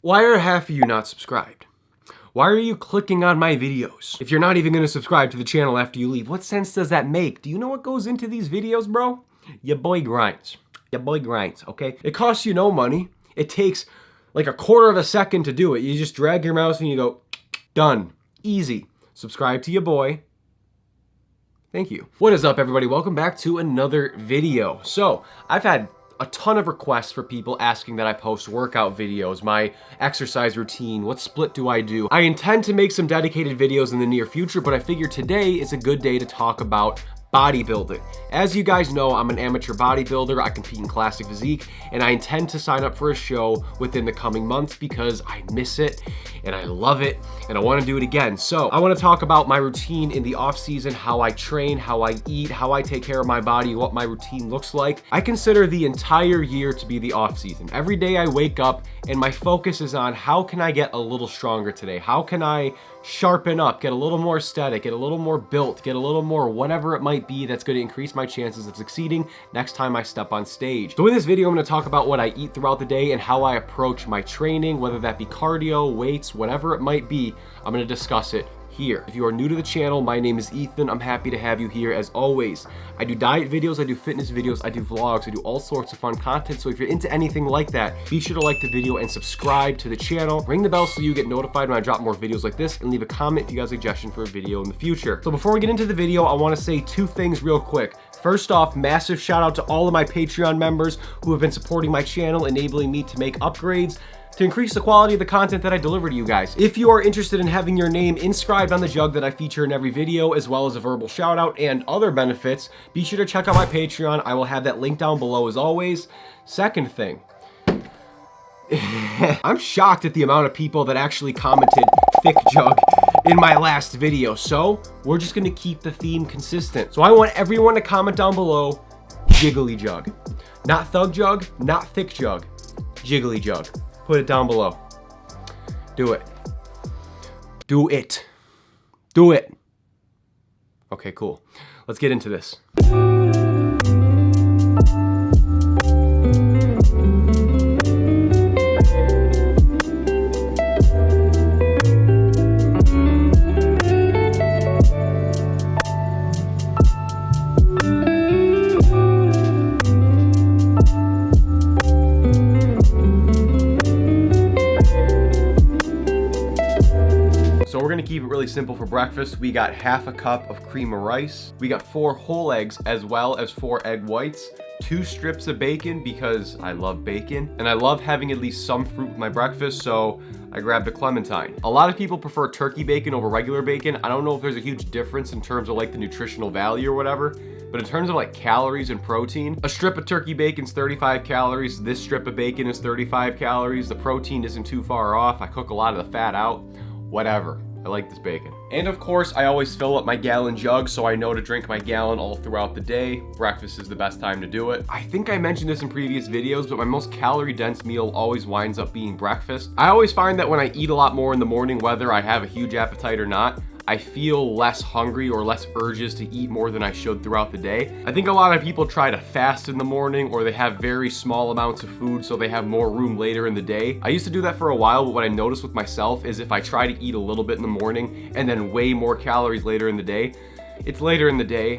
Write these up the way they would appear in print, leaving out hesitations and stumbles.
Why are half of you not subscribed? Why are you clicking on my videos? If you're not even gonna subscribe to the channel after you leave, what sense does that make? Do you know what goes into these videos, bro? Your boy grinds. Your boy grinds, okay? It costs you no money. It takes like a quarter of a second to do it. You just drag your mouse and you go, done. Easy. Subscribe to your boy. Thank you. What is up, everybody? Welcome back to another video. So, I've had a ton of requests for people asking that I post workout videos, my exercise routine, what split do I do? I intend to make some dedicated videos in the near future, but I figured today is a good day to talk about bodybuilding. As you guys know, I'm an amateur bodybuilder. I compete in classic physique, and I intend to sign up for a show within the coming months because I miss it and I love it and I want to do it again. So I want to talk about my routine in the off season, how I train, how I eat, how I take care of my body, what my routine looks like. I consider the entire year to be the off season. Every day I wake up and my focus is on how can I get a little stronger today? How can I sharpen up, get a little more aesthetic, get a little more built, get a little more whatever it might be that's going to increase my chances of succeeding next time I step on stage. So in this video, I'm going to talk about what I eat throughout the day and how I approach my training, whether that be cardio, weights, whatever it might be. I'm going to discuss it here. If you are new to the channel, my name is Ethan. I'm happy to have you here as always. I do diet videos, I do fitness videos, I do vlogs, I do all sorts of fun content. So if you're into anything like that, be sure to like the video and subscribe to the channel. Ring the bell so you get notified when I drop more videos like this, and leave a comment if you got a suggestion for a video in the future. So before we get into the video, I want to say two things real quick. First off, massive shout out to all of my Patreon members who have been supporting my channel, enabling me to make upgrades to increase the quality of the content that I deliver to you guys. If you are interested in having your name inscribed on the jug that I feature in every video, as well as a verbal shout out and other benefits, be sure to check out my Patreon. I will have that link down below as always. Second thing, I'm shocked at the amount of people that actually commented thick jug in my last video, so we're just gonna keep the theme consistent. So I want everyone to comment down below, jiggly jug. Not thug jug, not thick jug, jiggly jug. Put it down below. Do it. Do it. Do it. Okay, cool. Let's get into this. So we're gonna keep it really simple for breakfast. We got half a cup of cream of rice. We got 4 whole eggs as well as 4 egg whites, 2 strips of bacon because I love bacon, and I love having at least some fruit with my breakfast, so I grabbed a clementine. A lot of people prefer turkey bacon over regular bacon. I don't know if there's a huge difference in terms of like the nutritional value or whatever, but in terms of like calories and protein, a strip of turkey bacon is 35 calories. This strip of bacon is 35 calories. The protein isn't too far off. I cook a lot of the fat out. Whatever. I like this bacon. And of course, I always fill up my gallon jug so I know to drink my gallon all throughout the day. Breakfast is the best time to do it. I think I mentioned this in previous videos, but my most calorie dense meal always winds up being breakfast. I always find that when I eat a lot more in the morning, whether I have a huge appetite or not, I feel less hungry or less urges to eat more than I should throughout the day. I think a lot of people try to fast in the morning, or they have very small amounts of food so they have more room later in the day. I used to do that for a while, but what I noticed with myself is if I try to eat a little bit in the morning and then way more calories later in the day, it's later in the day.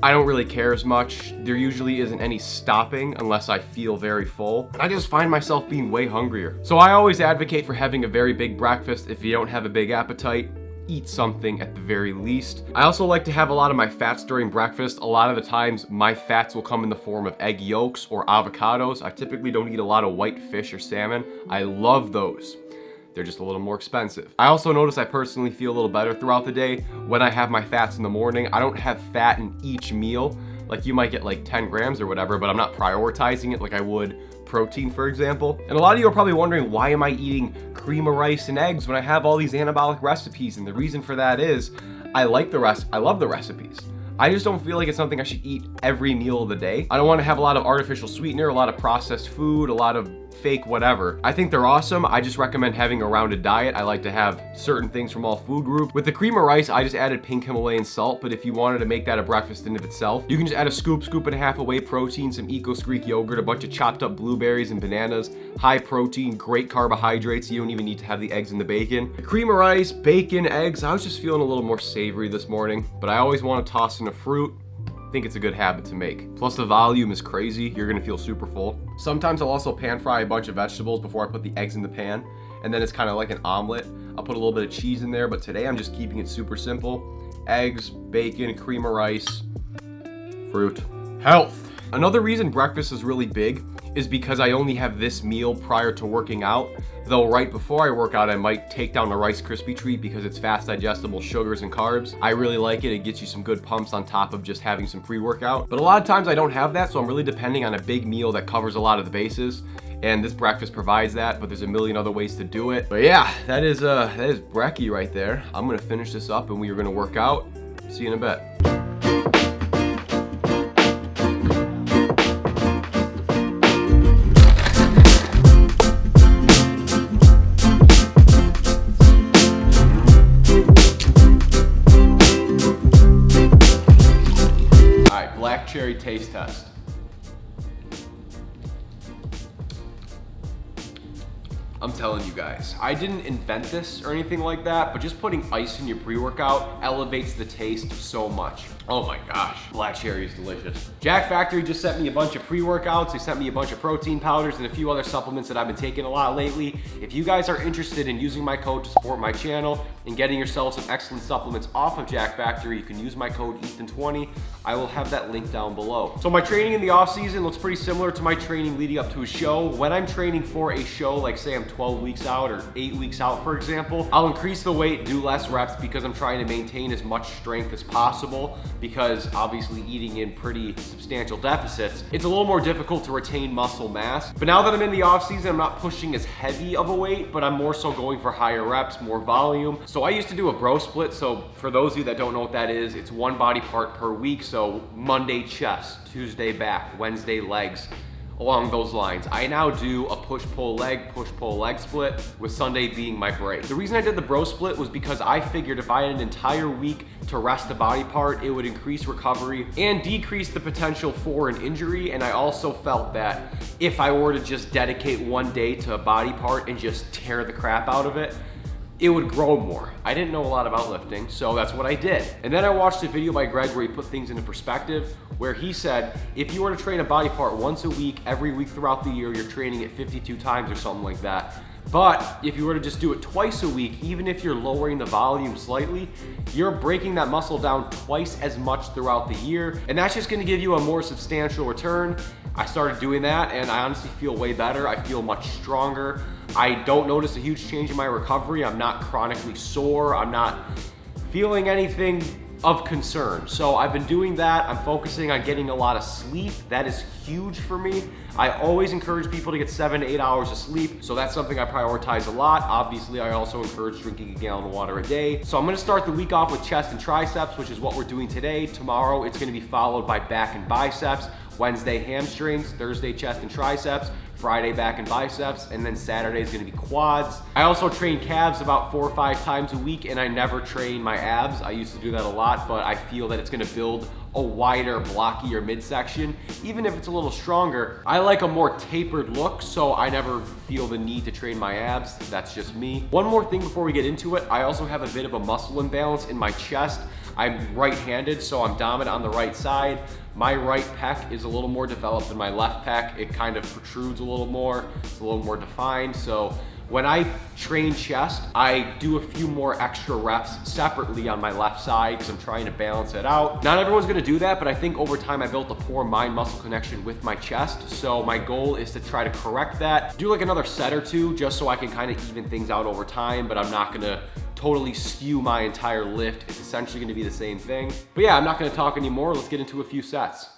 I don't really care as much. There usually isn't any stopping unless I feel very full. I just find myself being way hungrier. So I always advocate for having a very big breakfast. If you don't have a big appetite, eat something at the very least. I also like to have a lot of my fats during breakfast. A lot of the times my fats will come in the form of egg yolks or avocados. I typically don't eat a lot of white fish or salmon. I love those. They're just a little more expensive. I also notice I personally feel a little better throughout the day when I have my fats in the morning. I don't have fat in each meal. Like you might get like 10 grams or whatever, but I'm not prioritizing it like I would protein, for example. And a lot of you are probably wondering, why am I eating cream of rice and eggs when I have all these anabolic recipes? And the reason for that is I love the recipes. I just don't feel like it's something I should eat every meal of the day. I don't want to have a lot of artificial sweetener, a lot of processed food, a lot of fake whatever. I think they're awesome. I just recommend having a rounded diet. I like to have certain things from all food groups. With the cream of rice, I just added pink Himalayan salt, but if you wanted to make that a breakfast in of itself, you can just add a scoop and a half of whey protein, some Eco Greek yogurt, a bunch of chopped up blueberries and bananas, high protein, great carbohydrates. You don't even need to have the eggs and the bacon. The cream of rice, bacon, eggs. I was just feeling a little more savory this morning, but I always want to toss in a fruit. I think it's a good habit to make. Plus the volume is crazy. You're gonna feel super full. Sometimes I'll also pan fry a bunch of vegetables before I put the eggs in the pan, and then it's kind of like an omelet. I'll put a little bit of cheese in there, but today I'm just keeping it super simple. Eggs, bacon, cream of rice, fruit, health. Another reason breakfast is really big is because I only have this meal prior to working out. Though right before I work out, I might take down a Rice Krispie treat because it's fast digestible sugars and carbs. I really like it. It gets you some good pumps on top of just having some pre-workout. But a lot of times I don't have that, so I'm really depending on a big meal that covers a lot of the bases. And this breakfast provides that, but there's a million other ways to do it. But yeah, that is brekkie right there. I'm gonna finish this up and we are gonna work out. See you in a bit. Cherry taste test. I'm telling you guys, I didn't invent this or anything like that, but just putting ice in your pre-workout elevates the taste so much. Oh my gosh, black cherry is delicious. Jack Factory just sent me a bunch of pre-workouts. They sent me a bunch of protein powders and a few other supplements that I've been taking a lot lately. If you guys are interested in using my code to support my channel and getting yourself some excellent supplements off of Jack Factory, you can use my code Ethan20. I will have that link down below. So my training in the off season looks pretty similar to my training leading up to a show. When I'm training for a show, like say I'm 12 weeks out or 8 weeks out, for example, I'll increase the weight, do less reps because I'm trying to maintain as much strength as possible, because obviously eating in pretty substantial deficits, it's a little more difficult to retain muscle mass. But now that I'm in the off season, I'm not pushing as heavy of a weight, but I'm more so going for higher reps, more volume. So I used to do a bro split. So for those of you that don't know what that is, it's one body part per week. So Monday chest, Tuesday back, Wednesday legs, along those lines. I now do a push-pull leg split, with Sunday being my break. The reason I did the bro split was because I figured if I had an entire week to rest a body part, it would increase recovery and decrease the potential for an injury. And I also felt that if I were to just dedicate one day to a body part and just tear the crap out of it, it would grow more. I didn't know a lot about lifting, so that's what I did. And then I watched a video by Greg where he put things into perspective, where he said, if you were to train a body part once a week, every week throughout the year, you're training it 52 times or something like that. But if you were to just do it twice a week, even if you're lowering the volume slightly, you're breaking that muscle down twice as much throughout the year. And that's just gonna give you a more substantial return. I started doing that and I honestly feel way better. I feel much stronger. I don't notice a huge change in my recovery. I'm not chronically sore. I'm not feeling anything of concern. So I've been doing that. I'm focusing on getting a lot of sleep. That is huge for me. I always encourage people to get 7 to 8 hours of sleep. So that's something I prioritize a lot. Obviously, I also encourage drinking a gallon of water a day. So I'm gonna start the week off with chest and triceps, which is what we're doing today. Tomorrow, it's gonna be followed by back and biceps. Wednesday, hamstrings. Thursday, chest and triceps. Friday, back and biceps, and then Saturday is gonna be quads. I also train calves about 4 or 5 times a week, and I never train my abs. I used to do that a lot, but I feel that it's gonna build a wider, blockier midsection, even if it's a little stronger. I like a more tapered look, so I never feel the need to train my abs. That's just me. One more thing before we get into it, I also have a bit of a muscle imbalance in my chest. I'm right-handed, so I'm dominant on the right side. My right pec is a little more developed than my left pec. It kind of protrudes a little more. It's a little more defined. So when I train chest, I do a few more extra reps separately on my left side because I'm trying to balance it out. Not everyone's gonna do that, but I think over time I built a poor mind-muscle connection with my chest. So my goal is to try to correct that. Do like another set or two just so I can kind of even things out over time, but I'm not gonna totally skew my entire lift. It's essentially gonna be the same thing. But yeah, I'm not gonna talk anymore. Let's get into a few sets.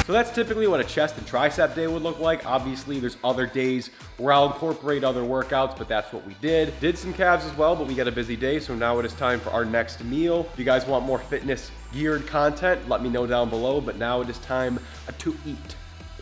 So that's typically what a chest and tricep day would look like. Obviously, there's other days where I'll incorporate other workouts, but that's what we did. Did some calves as well, but we got a busy day, so now it is time for our next meal. If you guys want more fitness geared content, let me know down below, but now it is time to eat.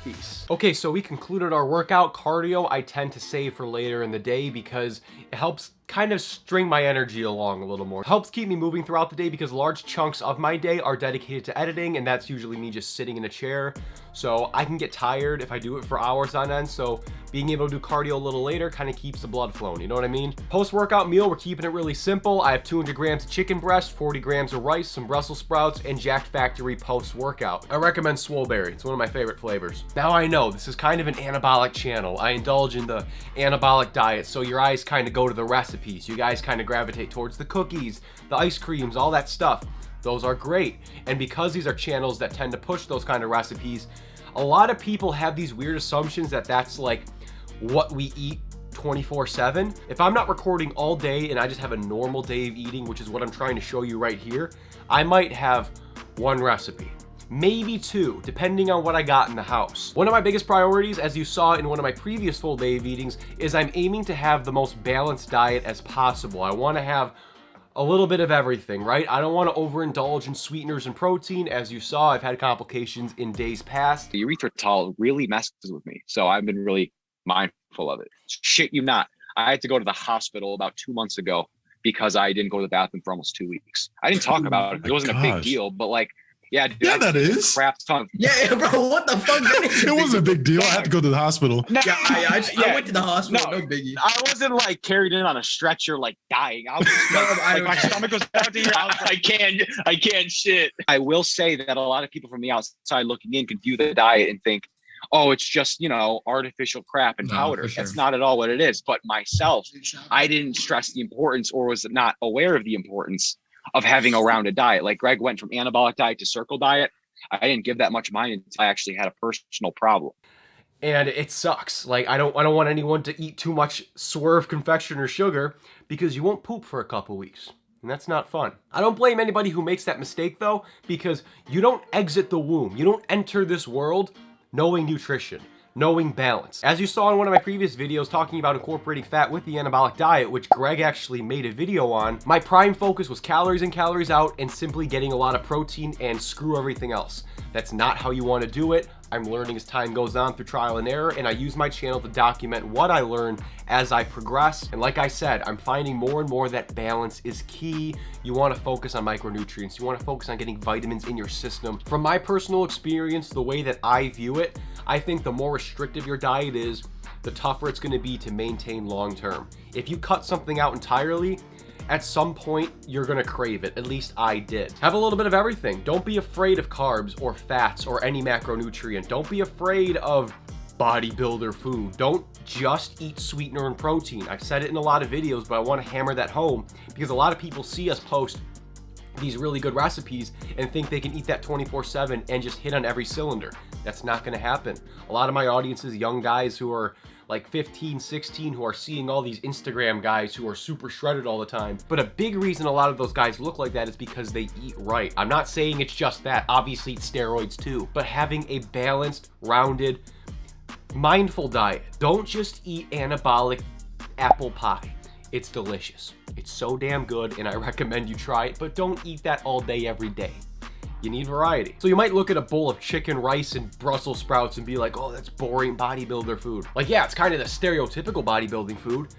Peace. Okay, so we concluded our workout. Cardio I tend to save for later in the day because it helps kind of string my energy along a little more. It helps keep me moving throughout the day because large chunks of my day are dedicated to editing, and that's usually me just sitting in a chair. So I can get tired if I do it for hours on end, so being able to do cardio a little later kind of keeps the blood flowing, you know what I mean? Post-workout meal, we're keeping it really simple. I have 200 grams of chicken breast, 40 grams of rice, some Brussels sprouts, and Jack Factory post-workout. I recommend Swoleberry. It's one of my favorite flavors. Now I know this is kind of an anabolic channel. I indulge in the anabolic diet, so your eyes kind of go to the recipes. You guys kind of gravitate towards the cookies, the ice creams, all that stuff. Those are great. And because these are channels that tend to push those kind of recipes, a lot of people have these weird assumptions that that's like what we eat 24/7. If I'm not recording all day and I just have a normal day of eating, which is what I'm trying to show you right here, I might have one recipe, maybe two, depending on what I got in the house. One of my biggest priorities, as you saw in one of my previous full day of eatings, is I'm aiming to have the most balanced diet as possible. I want to have a little bit of everything, right? I don't want to overindulge in sweeteners and protein. As you saw, I've had complications in days past. The erythritol really messes with me, so I've been really mindful of it. Shit you not, I had to go to the hospital about 2 months ago because I didn't go to the bathroom for almost 2 weeks. I didn't talk about it. It wasn't a big deal, but like, yeah, dude, yeah, that is crap ton. Yeah, bro, what the fuck? It wasn't a big deal. I had to go to the hospital. No, I went to the hospital, no biggie. I wasn't like carried in on a stretcher, like dying. I was just, like my stomach was down to here. I can't shit. I will say that a lot of people from the outside looking in can view the diet and think, oh, it's just, you know, artificial crap and powder. Sure. That's not at all what it is. But myself, I didn't stress the importance or was not aware of the importance of having a rounded diet. Like Greg went from anabolic diet to circle diet. I didn't give that much mind until I actually had a personal problem. And it sucks. Like, I don't want anyone to eat too much Swerve confection or sugar because you won't poop for a couple weeks. And that's not fun. I don't blame anybody who makes that mistake though, because you don't exit the womb. You don't enter this world knowing nutrition, knowing balance. As you saw in one of my previous videos talking about incorporating fat with the anabolic diet, which Greg actually made a video on, my prime focus was calories in, calories out, and simply getting a lot of protein and screw everything else. That's not how you want to do it. I'm learning as time goes on through trial and error, and I use my channel to document what I learn as I progress. And like I said, I'm finding more and more that balance is key. You want to focus on micronutrients. You want to focus on getting vitamins in your system. From my personal experience, the way that I view it, I think the more restrictive your diet is, the tougher it's going to be to maintain long term. If you cut something out entirely, at some point, you're gonna crave it. At least I did. Have a little bit of everything. Don't be afraid of carbs or fats or any macronutrient. Don't be afraid of bodybuilder food. Don't just eat sweetener and protein. I've said it in a lot of videos, but I wanna hammer that home because a lot of people see us post these really good recipes and think they can eat that 24/7 and just hit on every cylinder. That's not gonna happen. A lot of my audience is young guys who are like 15, 16, who are seeing all these Instagram guys who are super shredded all the time. But a big reason a lot of those guys look like that is because they eat right. I'm not saying it's just that. Obviously, it's steroids too. But having a balanced, rounded, mindful diet. Don't just eat anabolic apple pie. It's delicious. It's so damn good, and I recommend you try it, but don't eat that all day, every day. You need variety. So you might look at a bowl of chicken, rice, and Brussels sprouts and be like, oh, that's boring bodybuilder food. Like, yeah, it's kind of the stereotypical bodybuilding food,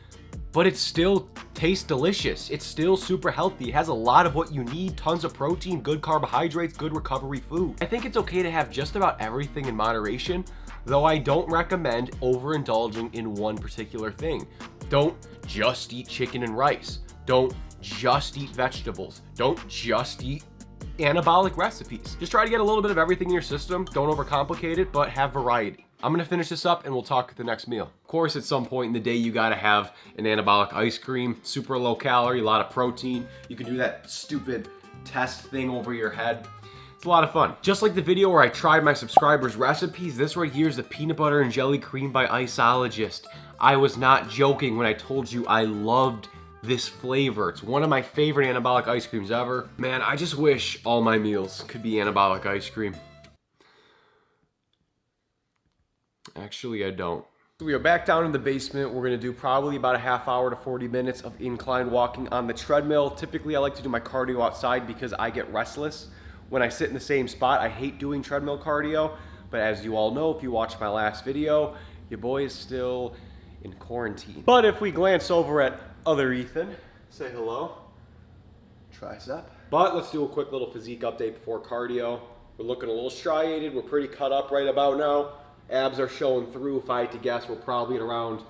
but it still tastes delicious. It's still super healthy. It has a lot of what you need, tons of protein, good carbohydrates, good recovery food. I think it's okay to have just about everything in moderation, though I don't recommend overindulging in one particular thing. Don't just eat chicken and rice. Don't just eat vegetables. Don't just eat anabolic recipes. Just try to get a little bit of everything in your system. Don't overcomplicate it, but have variety. I'm gonna finish this up and we'll talk at the next meal. Of course, at some point in the day, you gotta have an anabolic ice cream, super low calorie, a lot of protein. You can do that stupid test thing over your head. It's a lot of fun. Just like the video where I tried my subscribers' recipes, this right here is the peanut butter and jelly cream by Iceologist. I was not joking when I told you I loved this flavor. It's one of my favorite anabolic ice creams ever. Man, I just wish all my meals could be anabolic ice cream. Actually, I don't. We are back down in the basement. We're gonna do probably about a half hour to 40 minutes of incline walking on the treadmill. Typically, I like to do my cardio outside because I get restless when I sit in the same spot. I hate doing treadmill cardio, but as you all know, if you watched my last video, your boy is still in quarantine. But if we glance over at other Ethan, say hello, tricep. But let's do a quick little physique update before cardio. We're looking a little striated. We're pretty cut up right about now. Abs are showing through. If I had to guess, we're probably at around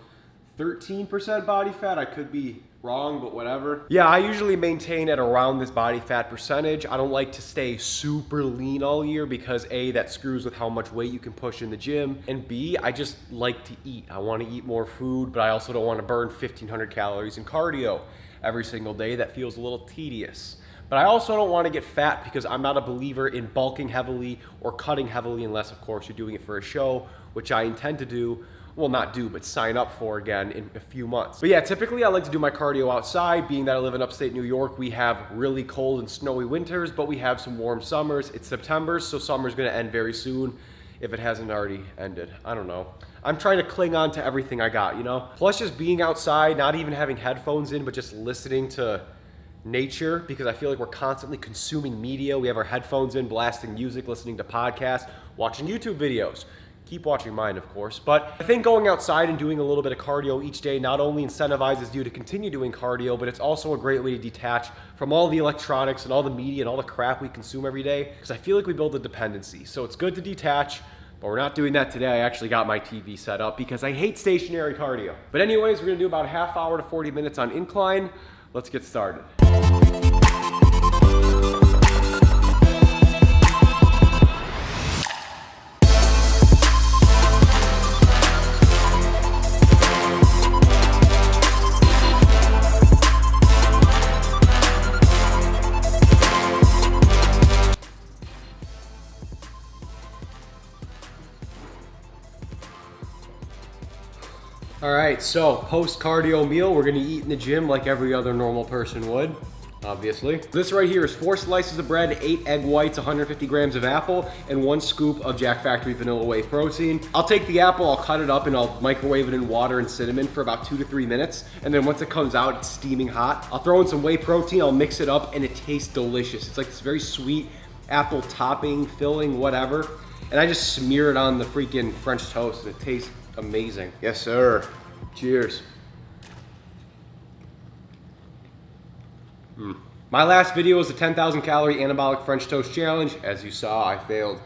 13% body fat. I could be wrong, but whatever. Yeah, I usually maintain at around this body fat percentage. I don't like to stay super lean all year because A, that screws with how much weight you can push in the gym, and B, I just like to eat. I want to eat more food, but I also don't want to burn 1,500 calories in cardio every single day. That feels a little tedious. But I also don't want to get fat because I'm not a believer in bulking heavily or cutting heavily unless, of course, you're doing it for a show, which I intend to do. Well, not do, but sign up for again in a few months. But yeah, typically I like to do my cardio outside. Being that I live in upstate New York, we have really cold and snowy winters, but we have some warm summers. It's September, so summer's gonna end very soon if it hasn't already ended. I don't know. I'm trying to cling on to everything I got, you know? Plus just being outside, not even having headphones in, but just listening to nature, because I feel like we're constantly consuming media. We have our headphones in, blasting music, listening to podcasts, watching YouTube videos. Keep watching mine, of course. But I think going outside and doing a little bit of cardio each day not only incentivizes you to continue doing cardio, but it's also a great way to detach from all the electronics and all the media and all the crap we consume every day, because I feel like we build a dependency. So it's good to detach, but we're not doing that today. I actually got my TV set up because I hate stationary cardio. But anyways, we're gonna do about a half hour to 40 minutes on incline. Let's get started. All right, so post-cardio meal, we're gonna eat in the gym like every other normal person would, obviously. This right here is 4 slices of bread, 8 egg whites, 150 grams of apple, and 1 scoop of Jack Factory Vanilla Whey protein. I'll take the apple, I'll cut it up, and I'll microwave it in water and cinnamon for about 2 to 3 minutes. And then once it comes out, it's steaming hot. I'll throw in some whey protein, I'll mix it up, and it tastes delicious. It's like this very sweet apple topping, filling, whatever. And I just smear it on the freaking French toast, and it tastes amazing. Yes, sir. Cheers. My last video was the 10,000 calorie anabolic French toast challenge. As you saw, I failed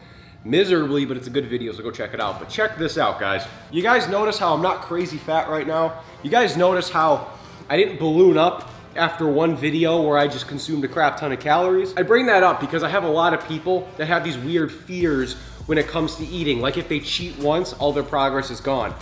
miserably, but it's a good video, so go check it out. But check this out, guys. You guys notice how I'm not crazy fat right now? You guys notice how I didn't balloon up after one video where I just consumed a crap ton of calories? I bring that up because I have a lot of people that have these weird fears when it comes to eating. Like if they cheat once, all their progress is gone.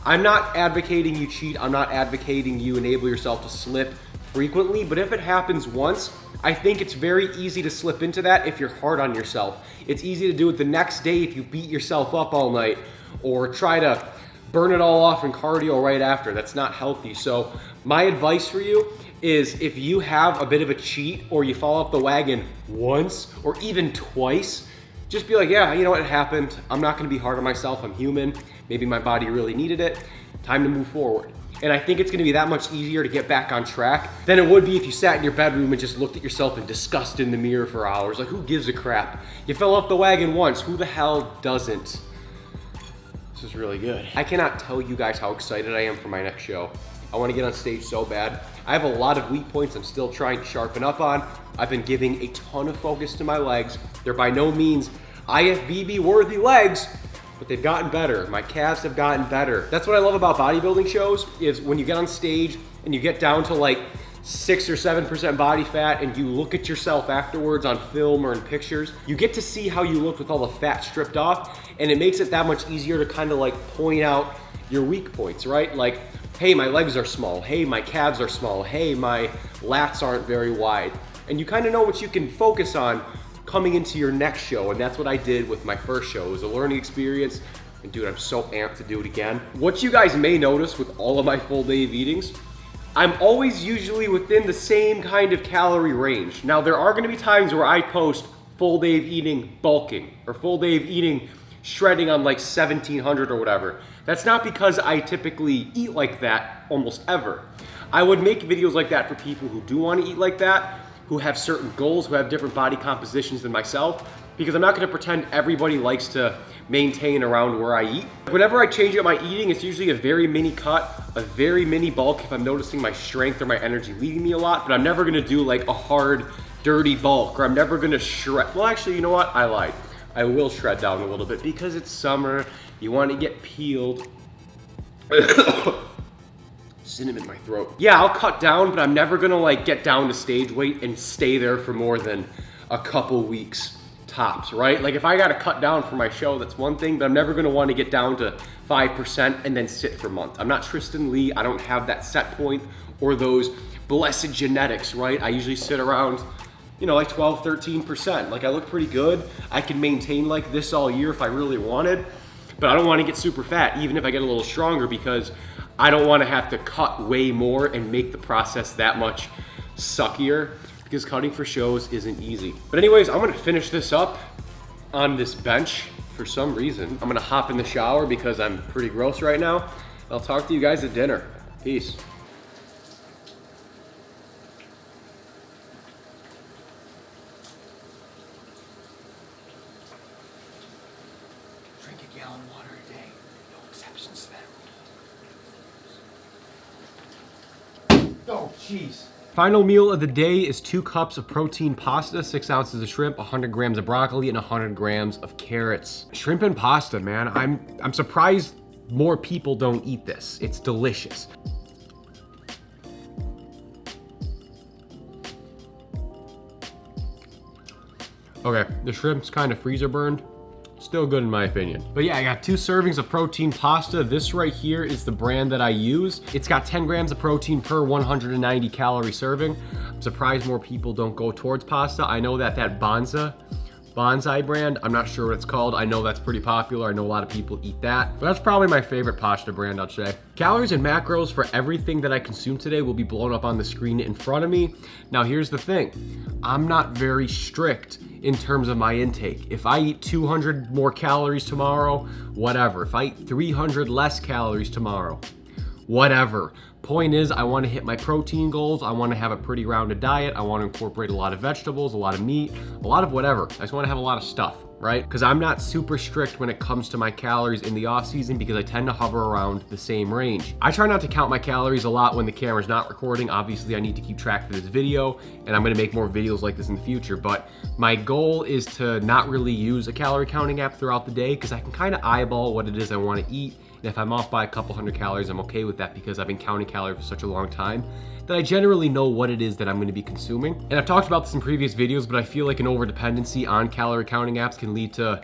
I'm not advocating you cheat. I'm not advocating you enable yourself to slip frequently, but if it happens once, I think it's very easy to slip into that if you're hard on yourself. It's easy to do it the next day if you beat yourself up all night or try to burn it all off in cardio right after. That's not healthy. So my advice for you is if you have a bit of a cheat or you fall off the wagon once or even twice, just be like, yeah, you know what, it happened. I'm not gonna be hard on myself, I'm human. Maybe my body really needed it. Time to move forward. And I think it's gonna be that much easier to get back on track than it would be if you sat in your bedroom and just looked at yourself in disgust in the mirror for hours. Like, who gives a crap? You fell off the wagon once, who the hell doesn't? This is really good. I cannot tell you guys how excited I am for my next show. I wanna get on stage so bad. I have a lot of weak points I'm still trying to sharpen up on. I've been giving a ton of focus to my legs. They're by no means IFBB worthy legs, but they've gotten better. My calves have gotten better. That's what I love about bodybuilding shows, is when you get on stage and you get down to like 6 or 7% body fat and you look at yourself afterwards on film or in pictures, you get to see how you look with all the fat stripped off, and it makes it that much easier to kind of like point out your weak points, right? Like, hey, my legs are small. Hey, my calves are small. Hey, my lats aren't very wide. And you kind of know what you can focus on coming into your next show, and that's what I did with my first show. It was a learning experience, and dude, I'm so amped to do it again. What you guys may notice with all of my full day of eatings, I'm always usually within the same kind of calorie range. Now, there are gonna be times where I post full day of eating bulking, or full day of eating shredding on like 1700 or whatever. That's not because I typically eat like that almost ever. I would make videos like that for people who do want to eat like that, who have certain goals, who have different body compositions than myself, because I'm not going to pretend everybody likes to maintain around where I eat. Whenever I change up my eating, it's usually a very mini cut, a very mini bulk if I'm noticing my strength or my energy leaving me a lot, but I'm never gonna do like a hard, dirty bulk, or I'm never gonna shred. Well, actually, you know what? I lied. I will shred down a little bit because it's summer, you wanna get peeled. Cinnamon in my throat. Yeah, I'll cut down, but I'm never gonna like get down to stage weight and stay there for more than a couple weeks. Tops, right? Like if I gotta cut down for my show, that's one thing, but I'm never gonna wanna get down to 5% and then sit for a month. I'm not Tristan Lee, I don't have that set point or those blessed genetics, right? I usually sit around, you know, like 12, 13%. Like I look pretty good. I can maintain like this all year if I really wanted, but I don't wanna get super fat, even if I get a little stronger, because I don't wanna have to cut way more and make the process that much suckier, because cutting for shows isn't easy. But anyways, I'm gonna finish this up on this bench for some reason. I'm gonna hop in the shower because I'm pretty gross right now. I'll talk to you guys at dinner. Peace. Drink a gallon of water a day. No exceptions to that. Oh, jeez. Final meal of the day is 2 cups of protein pasta, 6 ounces of shrimp, 100 grams of broccoli, and 100 grams of carrots. Shrimp and pasta, man. I'm surprised more people don't eat this. It's delicious. Okay, the shrimp's kind of freezer burned. Still good in my opinion. But yeah, I got 2 servings of protein pasta. This right here is the brand that I use. It's got 10 grams of protein per 190 calorie serving. I'm surprised more people don't go towards pasta. I know that Bonsai brand, I'm not sure what it's called. I know that's pretty popular. I know a lot of people eat that, but that's probably my favorite pasta brand, I'd say. Calories and macros for everything that I consume today will be blown up on the screen in front of me. Now here's the thing, I'm not very strict in terms of my intake. If I eat 200 more calories tomorrow, whatever. If I eat 300 less calories tomorrow, whatever. Point is, I want to hit my protein goals. I want to have a pretty rounded diet. I want to incorporate a lot of vegetables, a lot of meat, a lot of whatever. I just want to have a lot of stuff, right? Because I'm not super strict when it comes to my calories in the off season because I tend to hover around the same range. I try not to count my calories a lot when the camera's not recording. Obviously, I need to keep track for this video, and I'm going to make more videos like this in the future. But my goal is to not really use a calorie counting app throughout the day because I can kind of eyeball what it is I want to eat. And if I'm off by a couple hundred calories, I'm okay with that because I've been counting calories for such a long time that I generally know what it is that I'm going to be consuming. And I've talked about this in previous videos, but I feel like an over-dependency on calorie counting apps can lead to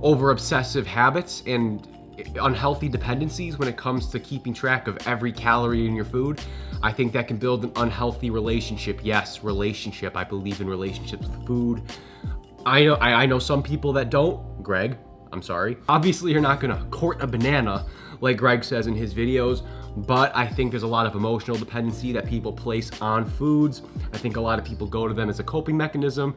over-obsessive habits and unhealthy dependencies when it comes to keeping track of every calorie in your food. I think that can build an unhealthy relationship. Yes, relationship. I believe in relationships with food. I know some people that don't. Greg, I'm sorry. Obviously, you're not gonna court a banana like Greg says in his videos, but I think there's a lot of emotional dependency that people place on foods. I think a lot of people go to them as a coping mechanism.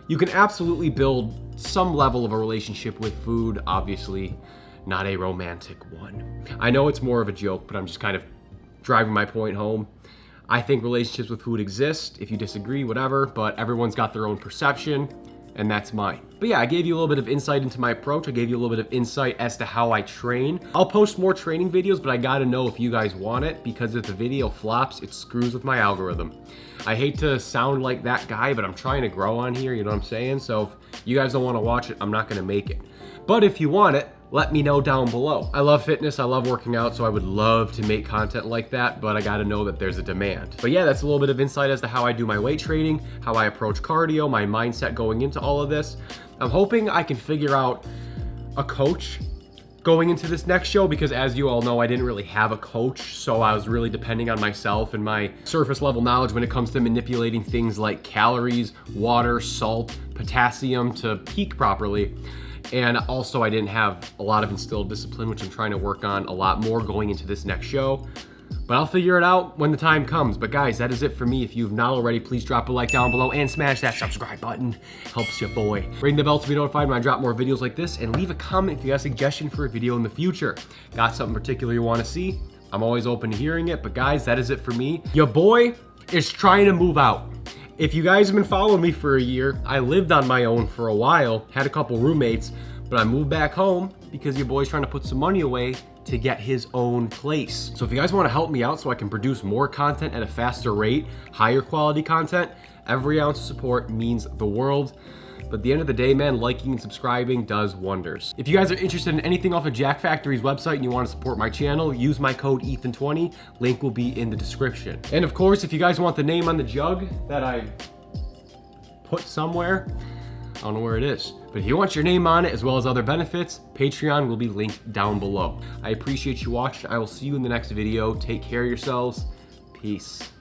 You can absolutely build some level of a relationship with food, obviously not a romantic one. I know it's more of a joke, but I'm just kind of driving my point home. I think relationships with food exist. If you disagree, whatever, but everyone's got their own perception, and that's mine. But yeah, I gave you a little bit of insight into my approach. I gave you a little bit of insight as to how I train. I'll post more training videos, but I gotta know if you guys want it, because if the video flops, it screws with my algorithm. I hate to sound like that guy, but I'm trying to grow on here, you know what I'm saying? So if you guys don't wanna watch it, I'm not gonna make it. But if you want it, let me know down below. I love fitness, I love working out, so I would love to make content like that, but I gotta know that there's a demand. But yeah, that's a little bit of insight as to how I do my weight training, how I approach cardio, my mindset going into all of this. I'm hoping I can figure out a coach going into this next show, because as you all know, I didn't really have a coach, so I was really depending on myself and my surface level knowledge when it comes to manipulating things like calories, water, salt, potassium to peak properly. And also I didn't have a lot of instilled discipline, which I'm trying to work on a lot more going into this next show. But I'll figure it out when the time comes. But guys, that is it for me. If you've not already, please drop a like down below and smash that subscribe button. Helps your boy. Ring the bell to be notified when I drop more videos like this, and leave a comment if you got a suggestion for a video in the future. Got something particular you want to see? I'm always open to hearing it. But guys, that is it for me. Your boy is trying to move out. If you guys have been following me for a year, I lived on my own for a while, had a couple roommates, but I moved back home because your boy's trying to put some money away to get his own place. So if you guys want to help me out so I can produce more content at a faster rate, higher quality content, every ounce of support means the world. But at the end of the day, man, liking and subscribing does wonders. If you guys are interested in anything off of Jack Factory's website and you want to support my channel, use my code Ethan20. Link will be in the description. And of course, if you guys want the name on the jug that I put somewhere, I don't know where it is. But if you want your name on it as well as other benefits, Patreon will be linked down below. I appreciate you watching. I will see you in the next video. Take care of yourselves. Peace.